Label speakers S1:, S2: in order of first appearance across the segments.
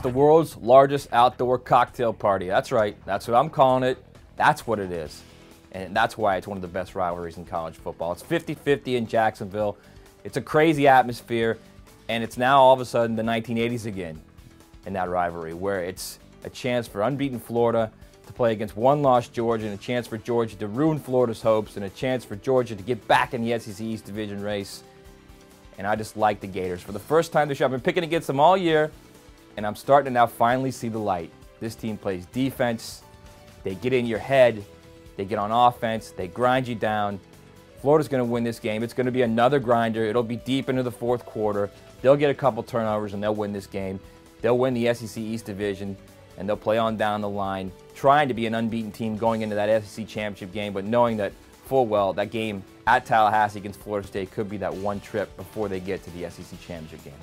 S1: the world's largest outdoor cocktail party. That's right. That's what I'm calling it. That's what it is. And that's why it's one of the best rivalries in college football. It's 50-50 in Jacksonville. It's a crazy atmosphere, and it's now all of a sudden the 1980s again in that rivalry, where it's a chance for unbeaten Florida to play against one-loss Georgia, and a chance for Georgia to ruin Florida's hopes, and a chance for Georgia to get back in the SEC East Division race. And I just like the Gators. For the first time this year, I've been picking against them all year, and I'm starting to now finally see the light. This team plays defense. They get in your head. They get on offense. They grind you down. Florida's going to win this game. It's going to be another grinder. It'll be deep into the fourth quarter. They'll get a couple turnovers, and they'll win this game. They'll win the SEC East Division, and they'll play on down the line, trying to be an unbeaten team going into that SEC championship game, but knowing that full well that game at Tallahassee against Florida State could be that one trip before they get to the SEC championship game.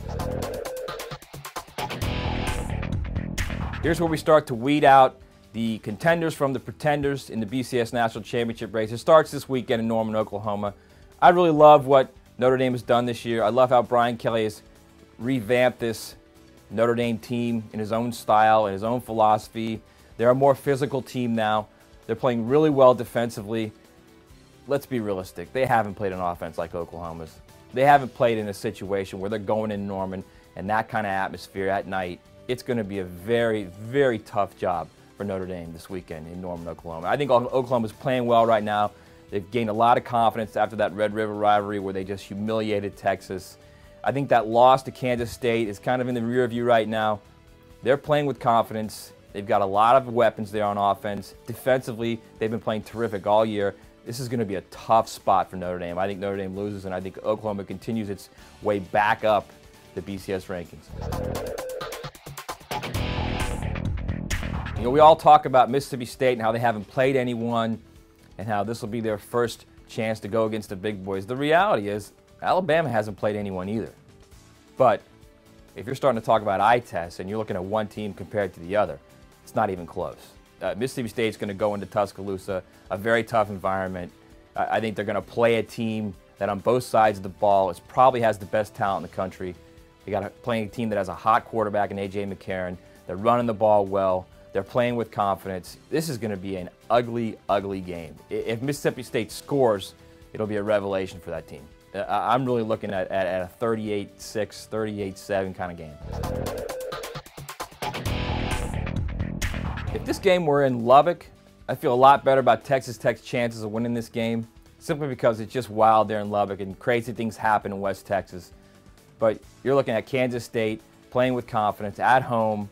S1: Here's where we start to weed out the contenders from the pretenders in the BCS National Championship race. It starts this weekend in Norman, Oklahoma. I really love what Notre Dame has done this year. I love how Brian Kelly has revamped this Notre Dame team in his own style and his own philosophy. They're a more physical team now. They're playing really well defensively. Let's be realistic. They haven't played an offense like Oklahoma's. They haven't played in a situation where they're going in Norman and that kind of atmosphere at night. It's going to be a very, very tough job for Notre Dame this weekend in Norman, Oklahoma. I think Oklahoma's playing well right now. They've gained a lot of confidence after that Red River rivalry where they just humiliated Texas. I think that loss to Kansas State is kind of in the rear view right now. They're playing with confidence. They've got a lot of weapons there on offense. Defensively, they've been playing terrific all year. This is going to be a tough spot for Notre Dame. I think Notre Dame loses, and I think Oklahoma continues its way back up the BCS rankings. You know, we all talk about Mississippi State and how they haven't played anyone and how this will be their first chance to go against the big boys. The reality is Alabama hasn't played anyone either. But if you're starting to talk about eye tests and you're looking at one team compared to the other, it's not even close. Mississippi State's going to go into Tuscaloosa, a very tough environment. I think they're going to play a team that on both sides of the ball probably has the best talent in the country. They got playing a team that has a hot quarterback in A.J. McCarron. They're running the ball well. They're playing with confidence. This is going to be an ugly, ugly game. If Mississippi State scores, it'll be a revelation for that team. I'm really looking at a 38-6, 38-7 kind of game. If this game were in Lubbock, I feel a lot better about Texas Tech's chances of winning this game, simply because it's just wild there in Lubbock and crazy things happen in West Texas. But you're looking at Kansas State playing with confidence at home.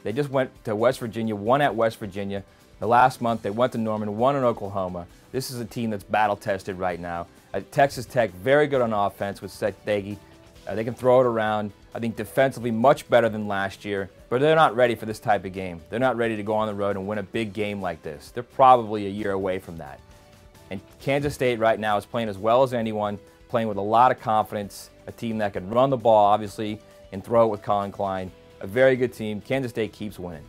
S1: They just went to West Virginia, won at West Virginia. The last month, they went to Norman, won in Oklahoma. This is a team that's battle-tested right now. Texas Tech, very good on offense with Seth Daggy. They can throw it around. I think defensively much better than last year, but they're not ready for this type of game. They're not ready to go on the road and win a big game like this. They're probably a year away from that. And Kansas State right now is playing as well as anyone, playing with a lot of confidence, a team that can run the ball, obviously, and throw it with Colin Klein. A very good team. Kansas State keeps winning.